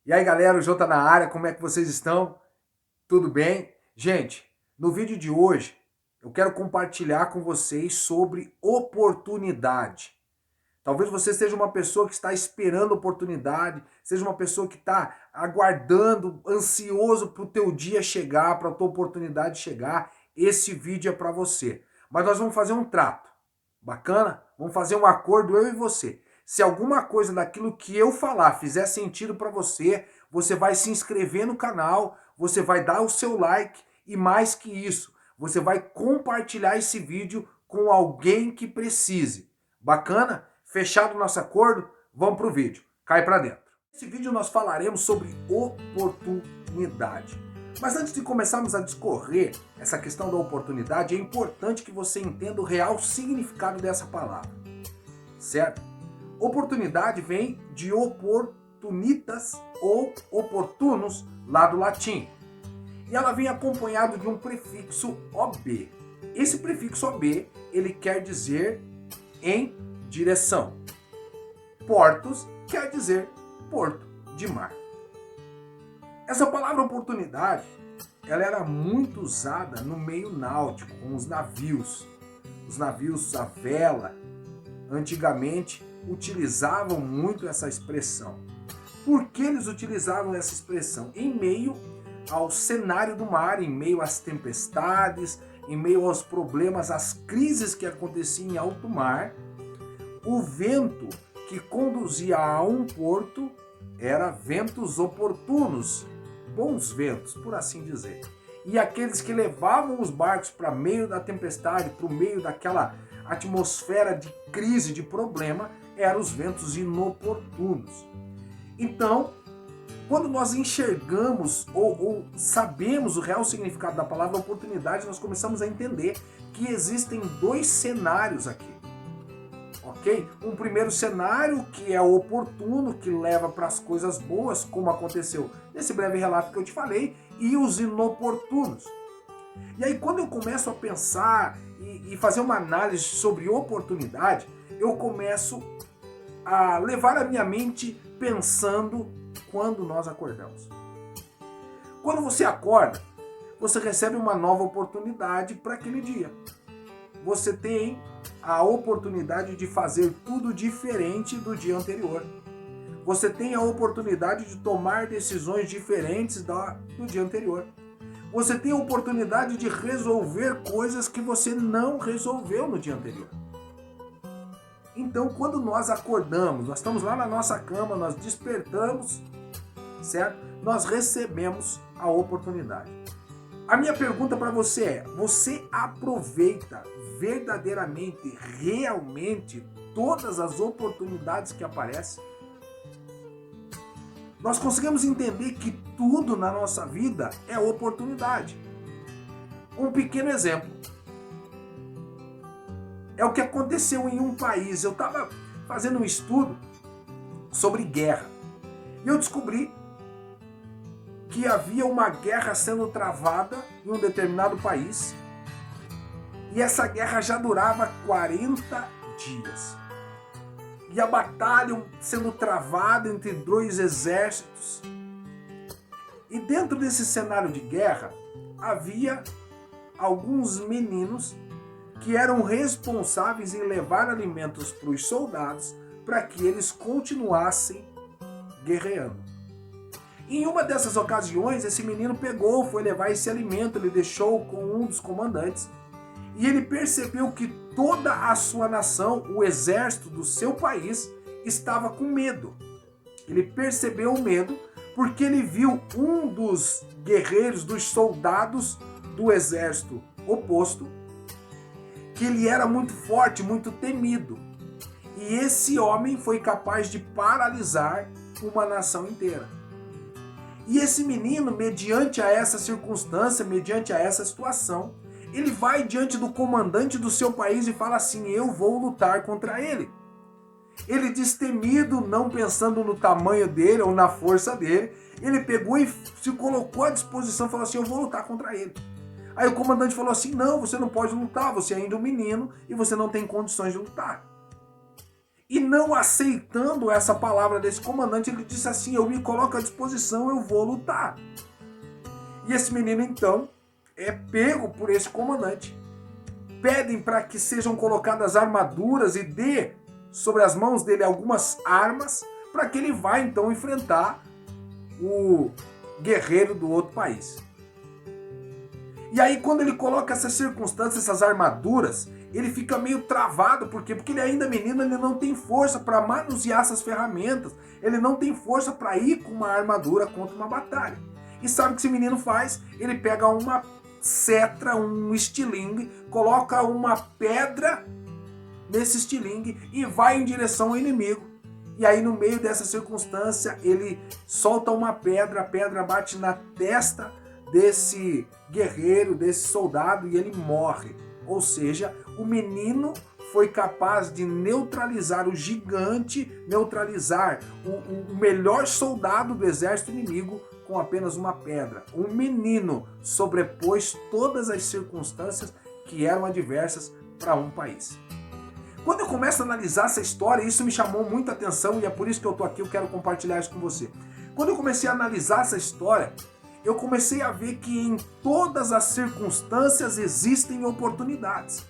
E aí, galera, o Jô tá na área, como é que vocês estão? Tudo bem? Gente, no vídeo de hoje eu quero compartilhar com vocês sobre oportunidade. Talvez você seja uma pessoa que está esperando oportunidade, seja uma pessoa que está aguardando, ansioso para o teu dia chegar, para a tua oportunidade chegar. Esse vídeo é para você. Mas nós vamos fazer um trato. Bacana? Vamos fazer um acordo eu e você. Se alguma coisa daquilo que eu falar fizer sentido para você, você vai se inscrever no canal, você vai dar o seu like e mais que isso, você vai compartilhar esse vídeo com alguém que precise. Bacana? Fechado o nosso acordo? Vamos pro vídeo. Cai para dentro. Nesse vídeo nós falaremos sobre oportunidade. Mas antes de começarmos a discorrer essa questão da oportunidade, é importante que você entenda o real significado dessa palavra, certo? Oportunidade vem de opportunitas ou oportunos, lá do latim. E ela vem acompanhado de um prefixo OB. Esse prefixo OB, ele quer dizer em direção. Portos quer dizer porto de mar. Essa palavra oportunidade, ela era muito usada no meio náutico, com os navios. Os navios à vela, antigamente, utilizavam muito essa expressão. Por que eles utilizavam essa expressão? Em meio ao cenário do mar, em meio às tempestades, em meio aos problemas, às crises que aconteciam em alto mar, o vento que conduzia a um porto era ventos oportunos, bons ventos, por assim dizer. E aqueles que levavam os barcos para meio da tempestade, para o meio daquela atmosfera de crise, de problema, eram os ventos inoportunos. Então, quando nós enxergamos ou sabemos o real significado da palavra oportunidade, nós começamos a entender que existem dois cenários aqui. Ok? Um primeiro cenário que é o oportuno, que leva para as coisas boas, como aconteceu nesse breve relato que eu te falei, e os inoportunos. E aí quando eu começo a pensar e fazer uma análise sobre oportunidade, eu começo a levar a minha mente pensando quando nós acordamos. Quando você acorda, você recebe uma nova oportunidade para aquele dia. Você tem a oportunidade de fazer tudo diferente do dia anterior. Você tem a oportunidade de tomar decisões diferentes do dia anterior. Você tem a oportunidade de resolver coisas que você não resolveu no dia anterior. Então, quando nós acordamos, nós estamos lá na nossa cama, nós despertamos, certo? Nós recebemos a oportunidade. A minha pergunta para você é: você aproveita verdadeiramente, realmente, todas as oportunidades que aparecem? Nós conseguimos entender que tudo na nossa vida é oportunidade. Um pequeno exemplo. É o que aconteceu em um país. Eu estava fazendo um estudo sobre guerra. E eu descobri que havia uma guerra sendo travada em um determinado país. E essa guerra já durava 40 dias. E a batalha sendo travada entre dois exércitos. E dentro desse cenário de guerra, havia alguns meninos que eram responsáveis em levar alimentos para os soldados para que eles continuassem guerreando. Em uma dessas ocasiões, esse menino foi levar esse alimento, ele deixou com um dos comandantes, e ele percebeu que toda a sua nação, o exército do seu país, estava com medo. Ele percebeu o medo porque ele viu um dos guerreiros, dos soldados do exército oposto, que ele era muito forte, muito temido. E esse homem foi capaz de paralisar uma nação inteira. E esse menino, mediante a essa circunstância, mediante a essa situação, ele vai diante do comandante do seu país e fala assim: eu vou lutar contra ele. Ele destemido, não pensando no tamanho dele ou na força dele, ele pegou e se colocou à disposição e falou assim: eu vou lutar contra ele. Aí o comandante falou assim: não, você não pode lutar, você é ainda um menino e você não tem condições de lutar. E não aceitando essa palavra desse comandante, ele disse assim: eu me coloco à disposição, eu vou lutar. E esse menino então é pego por esse comandante. Pedem para que sejam colocadas armaduras e dê sobre as mãos dele algumas armas para que ele vá então enfrentar o guerreiro do outro país. E aí quando ele coloca essas circunstâncias, essas armaduras, ele fica meio travado, por quê? Porque ele ainda é menino, ele não tem força para manusear essas ferramentas, ele não tem força para ir com uma armadura contra uma batalha. E sabe o que esse menino faz? Ele pega uma cetra, um estilingue, coloca uma pedra nesse estilingue e vai em direção ao inimigo. E aí no meio dessa circunstância ele solta uma pedra, a pedra bate na testa desse guerreiro, desse soldado, e ele morre. Ou seja, o menino foi capaz de neutralizar o gigante, neutralizar o melhor soldado do exército inimigo com apenas uma pedra. O menino sobrepôs todas as circunstâncias que eram adversas para um país. Quando eu começo a analisar essa história, isso me chamou muita atenção e é por isso que eu estou aqui, eu quero compartilhar isso com você. Quando eu comecei a analisar essa história, eu comecei a ver que em todas as circunstâncias existem oportunidades.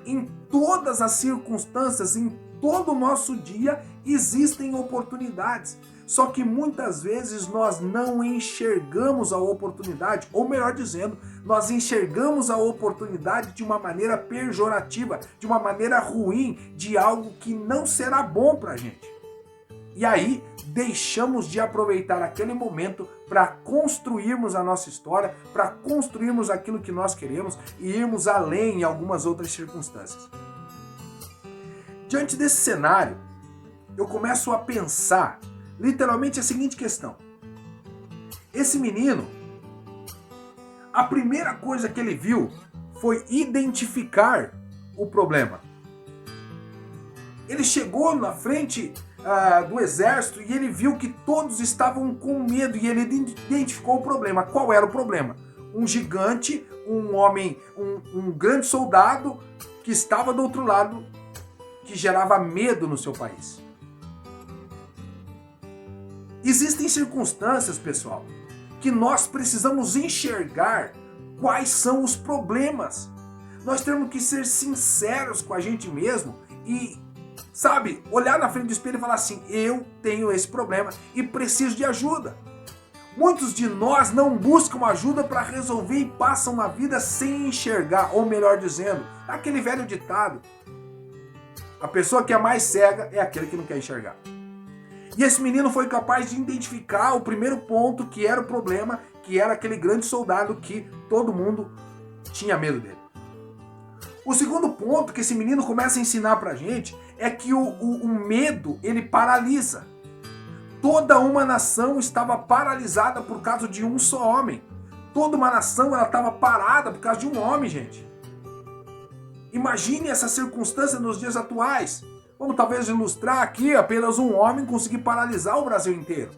Em todas as circunstâncias, em todo o nosso dia, existem oportunidades. Só que muitas vezes nós não enxergamos a oportunidade, ou melhor dizendo, nós enxergamos a oportunidade de uma maneira pejorativa, de uma maneira ruim, de algo que não será bom para a gente. E aí deixamos de aproveitar aquele momento para construirmos a nossa história, para construirmos aquilo que nós queremos e irmos além em algumas outras circunstâncias. Diante desse cenário, eu começo a pensar literalmente a seguinte questão. Esse menino, a primeira coisa que ele viu foi identificar o problema. Ele chegou na frente do exército e ele viu que todos estavam com medo e ele identificou o problema. Qual era o problema? Um gigante, um homem, um grande soldado que estava do outro lado, que gerava medo no seu país. Existem circunstâncias, pessoal, que nós precisamos enxergar quais são os problemas. Nós temos que ser sinceros com a gente mesmo e, sabe, olhar na frente do espelho e falar assim: eu tenho esse problema e preciso de ajuda. Muitos de nós não buscam ajuda para resolver e passam a vida sem enxergar, ou melhor dizendo, aquele velho ditado: a pessoa que é mais cega é aquele que não quer enxergar. E esse menino foi capaz de identificar o primeiro ponto, que era o problema, que era aquele grande soldado que todo mundo tinha medo dele. O segundo ponto que esse menino começa a ensinar pra gente é que o medo, ele paralisa. Toda uma nação estava paralisada por causa de um só homem. Toda uma nação estava parada por causa de um homem, gente. Imagine essa circunstância nos dias atuais. Vamos talvez ilustrar aqui: apenas um homem conseguir paralisar o Brasil inteiro.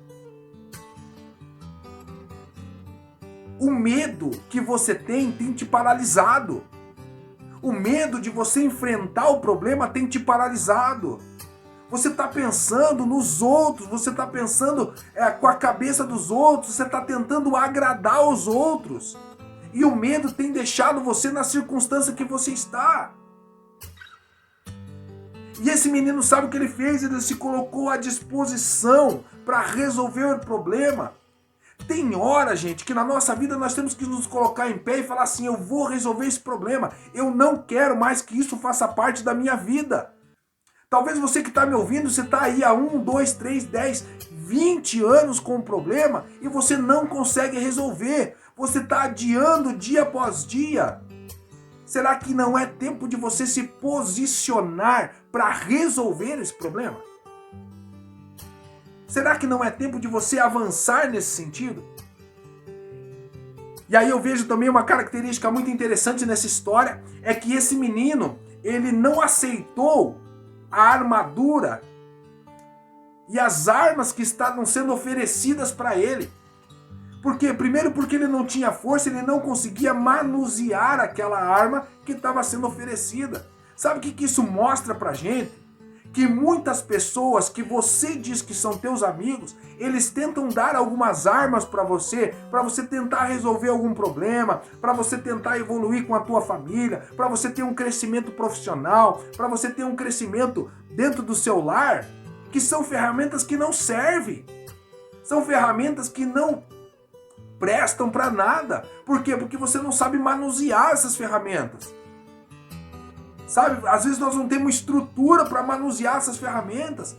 O medo que você tem te paralisado. O medo de você enfrentar o problema tem te paralisado. Você está pensando nos outros, você está pensando com a cabeça dos outros, você está tentando agradar os outros. E o medo tem deixado você na circunstância que você está. E esse menino, sabe o que ele fez? Ele se colocou à disposição para resolver o problema. Tem hora, gente, que na nossa vida nós temos que nos colocar em pé e falar assim: eu vou resolver esse problema. Eu não quero mais que isso faça parte da minha vida. Talvez você que está me ouvindo, você está aí há 1, 2, 3, 10, 20 anos com um problema e você não consegue resolver. Você está adiando dia após dia. Será que não é tempo de você se posicionar para resolver esse problema? Será que não é tempo de você avançar nesse sentido? E aí eu vejo também uma característica muito interessante nessa história, é que esse menino, ele não aceitou a armadura e as armas que estavam sendo oferecidas para ele. Por quê? Primeiro porque ele não tinha força, ele não conseguia manusear aquela arma que estava sendo oferecida. Sabe o que isso mostra pra gente? que muitas pessoas que você diz que são teus amigos, eles tentam dar algumas armas para você tentar resolver algum problema, para você tentar evoluir com a tua família, para você ter um crescimento profissional, para você ter um crescimento dentro do seu lar, que são ferramentas que não servem. São ferramentas que não prestam para nada. Por quê? Porque você não sabe manusear essas ferramentas. Sabe? Às vezes nós não temos estrutura para manusear essas ferramentas.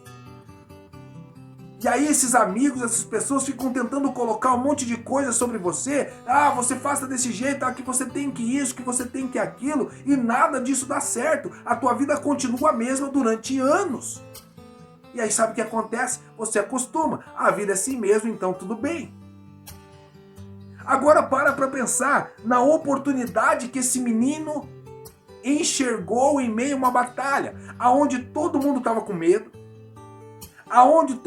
E aí esses amigos, essas pessoas ficam tentando colocar um monte de coisa sobre você. Ah, você faça desse jeito, que você tem que isso, que você tem que aquilo. E nada disso dá certo. A tua vida continua a mesma durante anos. E aí sabe o que acontece? Você acostuma. A vida é assim mesmo, então tudo bem. Agora para pensar na oportunidade que esse menino enxergou em meio a uma batalha, aonde todo mundo estava com medo, aonde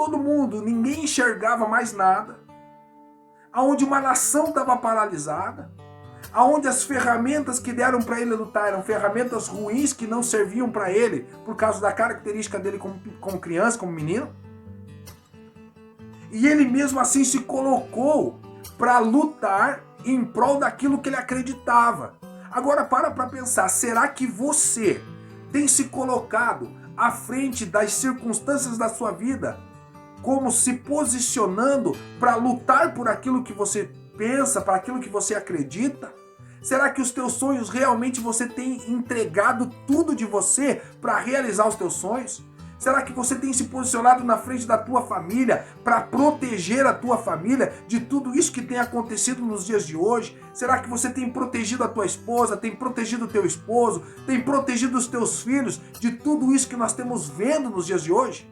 ninguém enxergava mais nada, aonde uma nação estava paralisada, aonde as ferramentas que deram para ele lutar eram ferramentas ruins que não serviam para ele por causa da característica dele como criança, como menino. E ele mesmo assim se colocou para lutar em prol daquilo que ele acreditava. Agora para pensar, será que você tem se colocado à frente das circunstâncias da sua vida, como se posicionando para lutar por aquilo que você pensa, para aquilo que você acredita? Será que os teus sonhos realmente você tem entregado tudo de você para realizar os teus sonhos? Será que você tem se posicionado na frente da tua família para proteger a tua família de tudo isso que tem acontecido nos dias de hoje? Será que você tem protegido a tua esposa, tem protegido o teu esposo, tem protegido os teus filhos de tudo isso que nós temos vendo nos dias de hoje?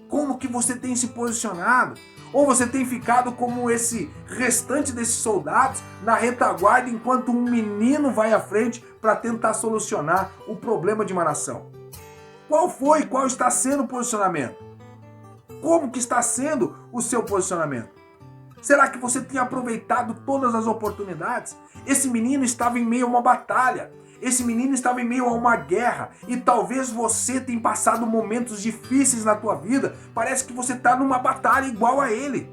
Como que você tem se posicionado? Ou você tem ficado como esse restante desses soldados na retaguarda enquanto um menino vai à frente para tentar solucionar o problema de uma nação? Qual está sendo o posicionamento? Como que está sendo o seu posicionamento? Será que você tem aproveitado todas as oportunidades? Esse menino estava em meio a uma batalha. Esse menino estava em meio a uma guerra. E talvez você tenha passado momentos difíceis na tua vida. Parece que você está numa batalha igual a ele.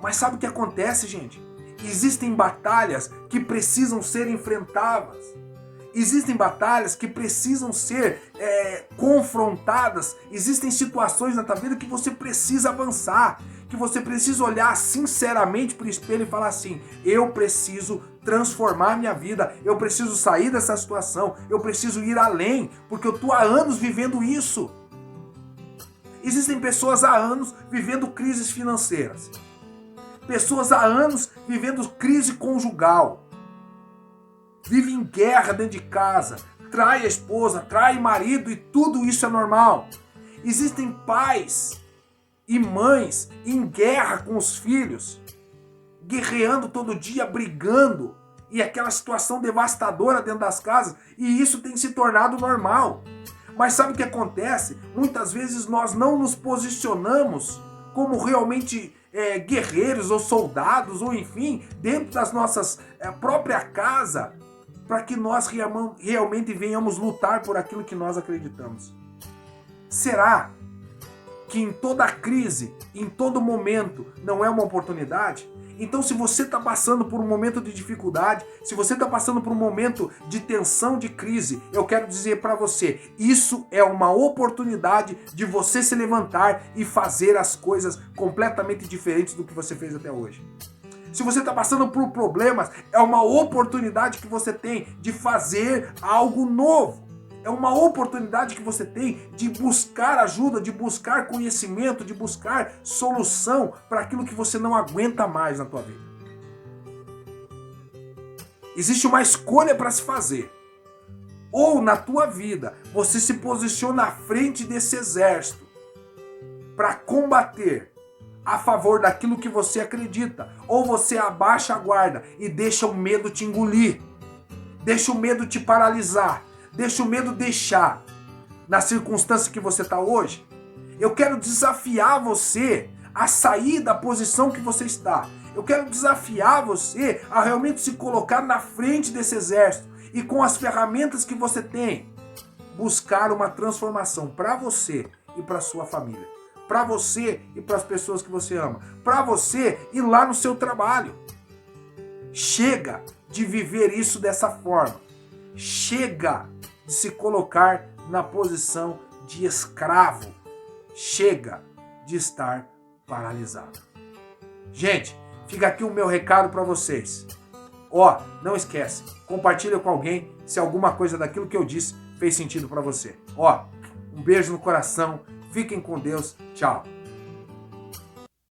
Mas sabe o que acontece, gente? Existem batalhas que precisam ser enfrentadas. Existem batalhas que precisam ser confrontadas. Existem situações na tua vida que você precisa avançar, que você precisa olhar sinceramente para o espelho e falar assim: eu preciso transformar minha vida, eu preciso sair dessa situação, eu preciso ir além, porque eu estou há anos vivendo isso. Existem pessoas há anos vivendo crises financeiras, pessoas há anos vivendo crise conjugal, vive em guerra dentro de casa, trai a esposa, trai o marido e tudo isso é normal. Existem pais e mães em guerra com os filhos, guerreando todo dia, brigando, e aquela situação devastadora dentro das casas, e isso tem se tornado normal. Mas sabe o que acontece? Muitas vezes nós não nos posicionamos como realmente guerreiros ou soldados, ou enfim, dentro das nossas própria casa, para que nós realmente venhamos lutar por aquilo que nós acreditamos. Será que em toda crise, em todo momento, não é uma oportunidade? Então, se você está passando por um momento de dificuldade, se você está passando por um momento de tensão, de crise, eu quero dizer para você, isso é uma oportunidade de você se levantar e fazer as coisas completamente diferentes do que você fez até hoje. Se você está passando por problemas, é uma oportunidade que você tem de fazer algo novo. É uma oportunidade que você tem de buscar ajuda, de buscar conhecimento, de buscar solução para aquilo que você não aguenta mais na tua vida. Existe uma escolha para se fazer. Ou na tua vida, você se posiciona à frente desse exército para combater a favor daquilo que você acredita, ou você abaixa a guarda e deixa o medo te engolir, deixa o medo te paralisar, deixa o medo deixar na circunstância que você está hoje. Eu quero desafiar você a sair da posição que você está. Eu quero desafiar você a realmente se colocar na frente desse exército e com as ferramentas que você tem, buscar uma transformação para você e para sua família, para você e para as pessoas que você ama, para você e lá no seu trabalho. Chega de viver isso dessa forma. Chega de se colocar na posição de escravo. Chega de estar paralisado. Gente, fica aqui o meu recado para vocês. Ó, não esquece, compartilha com alguém se alguma coisa daquilo que eu disse fez sentido para você. Ó, um beijo no coração, fiquem com Deus, tchau.